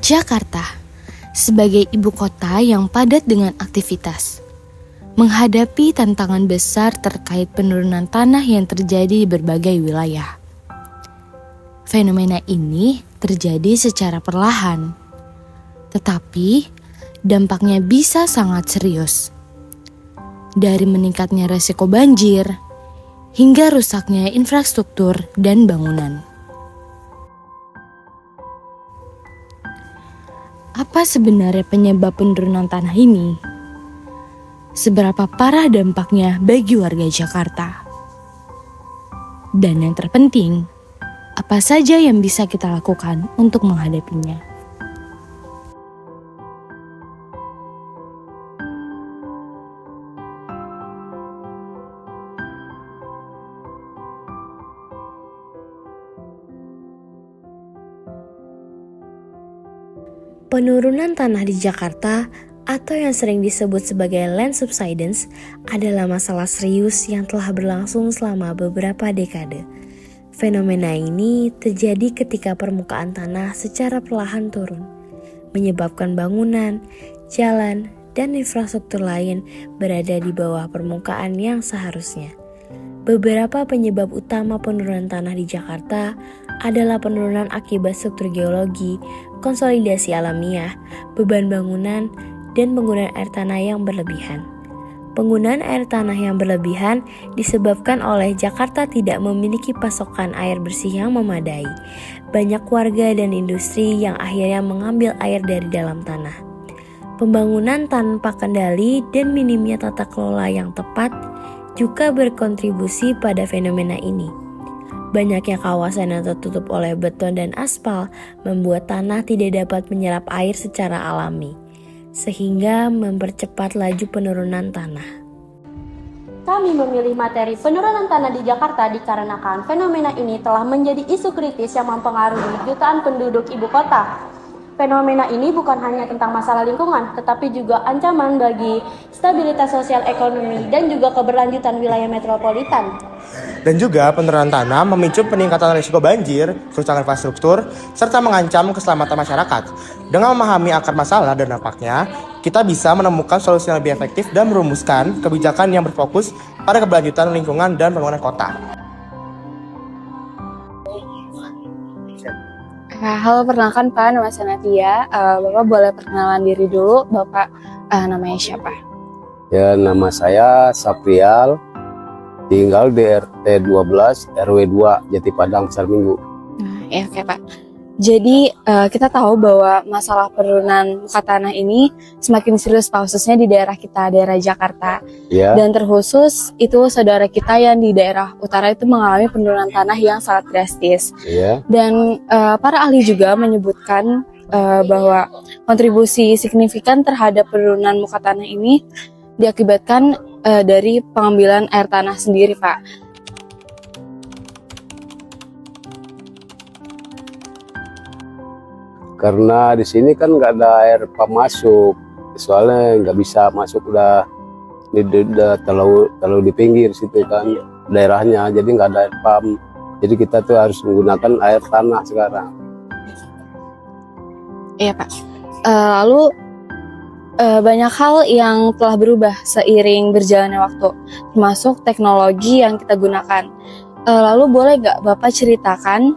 Jakarta sebagai ibu kota yang padat dengan aktivitas, menghadapi tantangan besar terkait penurunan tanah yang terjadi di berbagai wilayah. Fenomena ini terjadi secara perlahan, tetapi dampaknya bisa sangat serius. Dari meningkatnya resiko banjir, hingga rusaknya infrastruktur dan bangunan. Apa sebenarnya penyebab penurunan tanah ini? Seberapa parah dampaknya bagi warga Jakarta? Dan yang terpenting, apa saja yang bisa kita lakukan untuk menghadapinya? Penurunan tanah di Jakarta atau yang sering disebut sebagai land subsidence adalah masalah serius yang telah berlangsung selama beberapa dekade. Fenomena ini terjadi ketika permukaan tanah secara perlahan turun, menyebabkan bangunan, jalan, dan infrastruktur lain berada di bawah permukaan yang seharusnya. Beberapa penyebab utama penurunan tanah di Jakarta adalah penurunan akibat struktur geologi, konsolidasi alamiah, beban bangunan, dan penggunaan air tanah yang berlebihan. Penggunaan air tanah yang berlebihan disebabkan oleh Jakarta tidak memiliki pasokan air bersih yang memadai. Banyak warga dan industri yang akhirnya mengambil air dari dalam tanah. Pembangunan tanpa kendali dan minimnya tata kelola yang tepat juga berkontribusi pada fenomena ini. Banyaknya kawasan yang tertutup oleh beton dan aspal membuat tanah tidak dapat menyerap air secara alami, sehingga mempercepat laju penurunan tanah. Kami memilih materi penurunan tanah di Jakarta dikarenakan fenomena ini telah menjadi isu kritis yang mempengaruhi jutaan penduduk ibu kota. Fenomena ini bukan hanya tentang masalah lingkungan, tetapi juga ancaman bagi stabilitas sosial ekonomi dan juga keberlanjutan wilayah metropolitan. Dan juga penurunan tanah memicu peningkatan risiko banjir, kerusakan infrastruktur, serta mengancam keselamatan masyarakat. Dengan memahami akar masalah dan dampaknya, kita bisa menemukan solusi yang lebih efektif dan merumuskan kebijakan yang berfokus pada keberlanjutan lingkungan dan pembangunan kota. Halo, perkenalkan Pak, nama saya Natia. Bapak boleh perkenalan diri dulu, Bapak namanya siapa? Ya, nama saya Saprial, tinggal di RT 12 RW 2 Jati Padang, Pasar Minggu. Ya, oke Pak. Jadi kita tahu bahwa masalah penurunan muka tanah ini semakin serius Pak, khususnya di daerah kita, daerah Jakarta. Ya. Dan terkhusus itu saudara kita yang di daerah utara itu mengalami penurunan tanah yang sangat drastis. Ya. Dan para ahli juga menyebutkan bahwa kontribusi signifikan terhadap penurunan muka tanah ini diakibatkan dari pengambilan air tanah sendiri, Pak. Karena di sini kan nggak ada air pump masuk, soalnya nggak bisa masuk, udah terlalu di pinggir situ kan daerahnya, jadi nggak ada air pump. Jadi kita tuh harus menggunakan air tanah sekarang. Iya Pak. Lalu banyak hal yang telah berubah seiring berjalannya waktu, termasuk teknologi yang kita gunakan. Lalu boleh nggak Bapak ceritakan?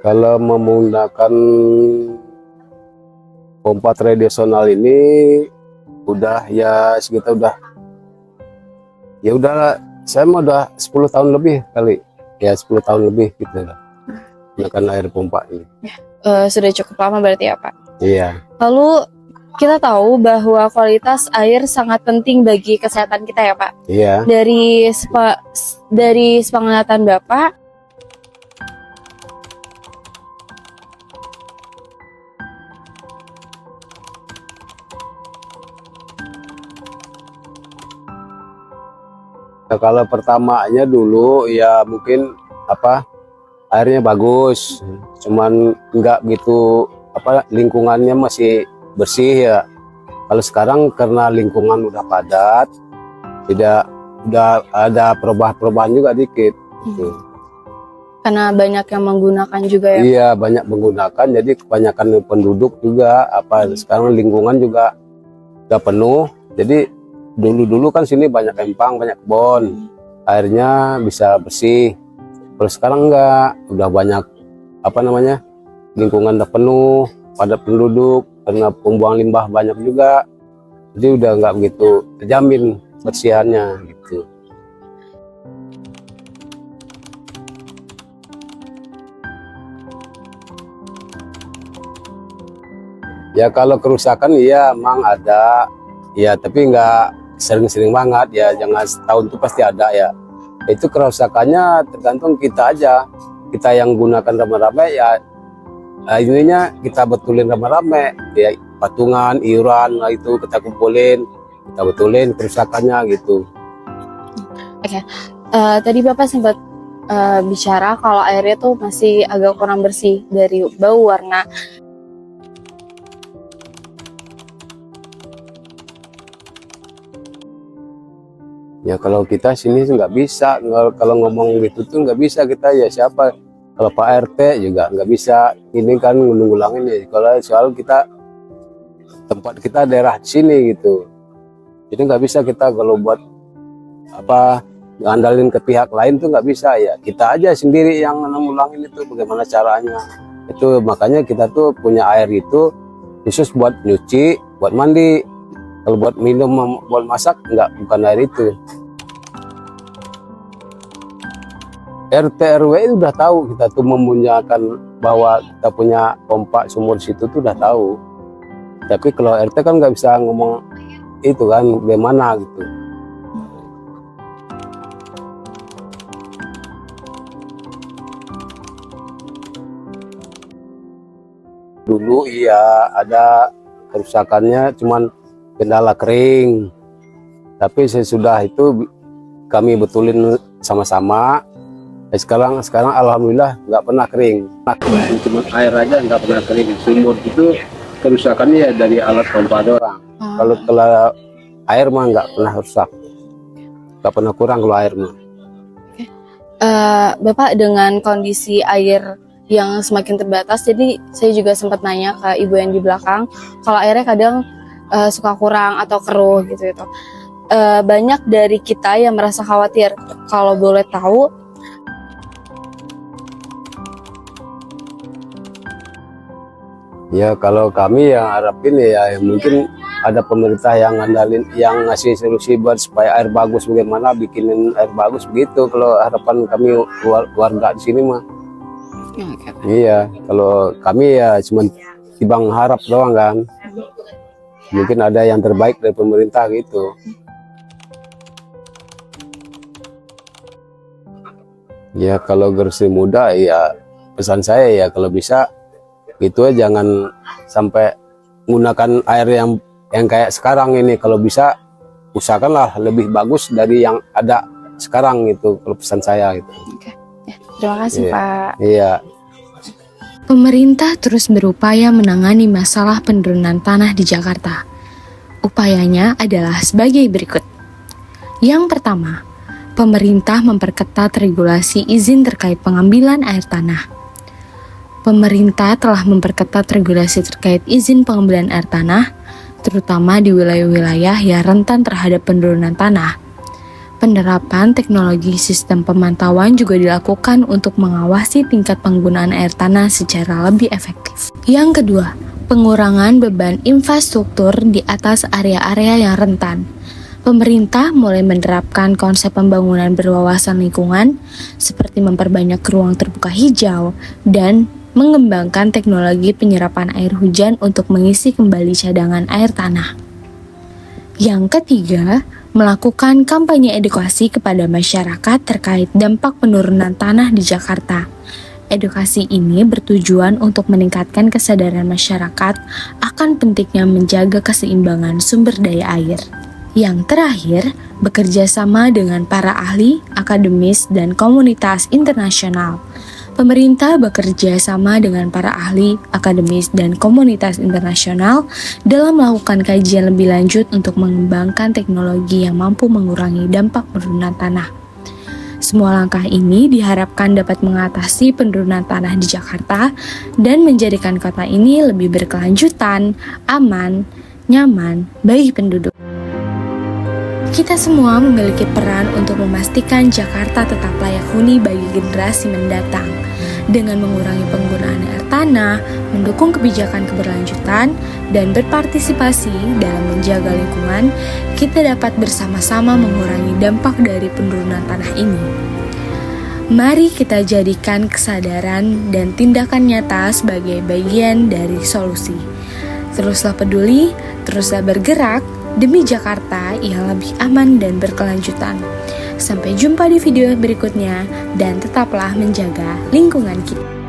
Kalau menggunakan pompa tradisional ini udah ya sekitar saya mau udah 10 tahun lebih kali, ya 10 tahun lebih gitu lah menggunakan air pompa ini. Sudah cukup lama berarti ya Pak? Iya. Lalu kita tahu bahwa kualitas air sangat penting bagi kesehatan kita ya Pak? Iya. Dari sepenglihatan Bapak, kalau pertamanya dulu ya mungkin airnya bagus, cuman nggak gitu lingkungannya masih bersih ya. Kalau sekarang karena lingkungan udah padat, udah ada perubahan juga dikit gitu. Karena banyak yang menggunakan juga ya. Iya, banyak menggunakan, jadi kebanyakan penduduk juga sekarang lingkungan juga udah penuh. Jadi dulu kan sini banyak empang, banyak kebun, airnya bisa bersih. Kalau sekarang enggak, udah banyak lingkungan udah penuh, padat penduduk, karena pembuang limbah banyak juga. Jadi udah nggak begitu terjamin bersihannya gitu. Ya kalau kerusakan iya emang ada, ya tapi nggak sering-sering banget ya, jangan setahun itu pasti ada ya. Itu kerusakannya tergantung kita aja, kita yang gunakan rame-rame ya, ininya kita betulin rame-rame ya, patungan, iuran, nah itu kita kumpulin, kita betulin kerusakannya gitu. Tadi Bapak sempat bicara kalau airnya tuh masih agak kurang bersih dari bau, warna. Ya kalau kita sini nggak bisa, kalau ngomong gitu tuh nggak bisa kita, ya siapa, kalau Pak RT juga nggak bisa, ini kan ngunggulangin ya, kalau soal kita tempat kita daerah sini gitu, jadi nggak bisa kita kalau buat ngandalin ke pihak lain tuh nggak bisa, ya kita aja sendiri yang nangulangin itu bagaimana caranya. Itu makanya kita tuh punya air itu khusus buat nyuci, buat mandi. Kalau buat minum, buat masak bukan air itu. RT RW itu udah tahu kita tuh memunyakan bahwa kita punya pompa sumur situ tuh udah tahu. Tapi kalau RT kan nggak bisa ngomong itu kan bagaimana gitu. Dulu iya ada kerusakannya, cuman kendala kering, tapi sesudah itu kami betulin sama-sama. Sekarang alhamdulillah nggak pernah kering. Cuma air aja nggak pernah kering. Sumur itu kerusakannya ya dari alat pompa doang. Kalau air mah nggak pernah rusak, nggak pernah kurang kalau air mah. Bapak dengan kondisi air yang semakin terbatas, jadi saya juga sempat nanya ke ibu yang di belakang kalau airnya kadang suka kurang atau keruh gitu. Banyak dari kita yang merasa khawatir. Kalau boleh tahu, ya kalau kami yang harapin ya mungkin ada pemerintah yang ngandalin, yang ngasih solusi buat supaya air bagus, bagaimana bikinin air bagus begitu. Kalau harapan kami warga di sini mah. Iya, kalau kami ya cuma tibang harap doang kan. Mungkin ada yang terbaik dari pemerintah gitu. Ya kalau generasi muda ya pesan saya ya kalau bisa gitu aja, jangan sampai menggunakan air yang kayak sekarang ini. Kalau bisa usahakanlah lebih bagus dari yang ada sekarang gitu, kalau pesan saya gitu. terima kasih Iya. Pak. Iya. Pemerintah terus berupaya menangani masalah penurunan tanah di Jakarta. Upayanya adalah sebagai berikut. Yang pertama, pemerintah memperketat regulasi izin terkait pengambilan air tanah. Pemerintah telah memperketat regulasi terkait izin pengambilan air tanah, terutama di wilayah-wilayah yang rentan terhadap penurunan tanah. Penerapan teknologi sistem pemantauan juga dilakukan untuk mengawasi tingkat penggunaan air tanah secara lebih efektif. Yang kedua, pengurangan beban infrastruktur di atas area-area yang rentan. Pemerintah mulai menerapkan konsep pembangunan berwawasan lingkungan seperti memperbanyak ruang terbuka hijau dan mengembangkan teknologi penyerapan air hujan untuk mengisi kembali cadangan air tanah. Yang ketiga, melakukan kampanye edukasi kepada masyarakat terkait dampak penurunan tanah di Jakarta. Edukasi ini bertujuan untuk meningkatkan kesadaran masyarakat akan pentingnya menjaga keseimbangan sumber daya air. Yang terakhir, bekerja sama dengan para ahli, akademis, dan komunitas internasional. Pemerintah bekerja sama dengan para ahli, akademis, dan komunitas internasional dalam melakukan kajian lebih lanjut untuk mengembangkan teknologi yang mampu mengurangi dampak penurunan tanah. Semua langkah ini diharapkan dapat mengatasi penurunan tanah di Jakarta dan menjadikan kota ini lebih berkelanjutan, aman, nyaman bagi penduduk. Kita semua memiliki peran untuk memastikan Jakarta tetap layak huni bagi generasi mendatang. Dengan mengurangi penggunaan air tanah, mendukung kebijakan keberlanjutan, dan berpartisipasi dalam menjaga lingkungan, kita dapat bersama-sama mengurangi dampak dari penurunan tanah ini. Mari kita jadikan kesadaran dan tindakan nyata sebagai bagian dari solusi. Teruslah peduli, teruslah bergerak demi Jakarta yang lebih aman dan berkelanjutan. Sampai jumpa di video berikutnya dan tetaplah menjaga lingkungan kita.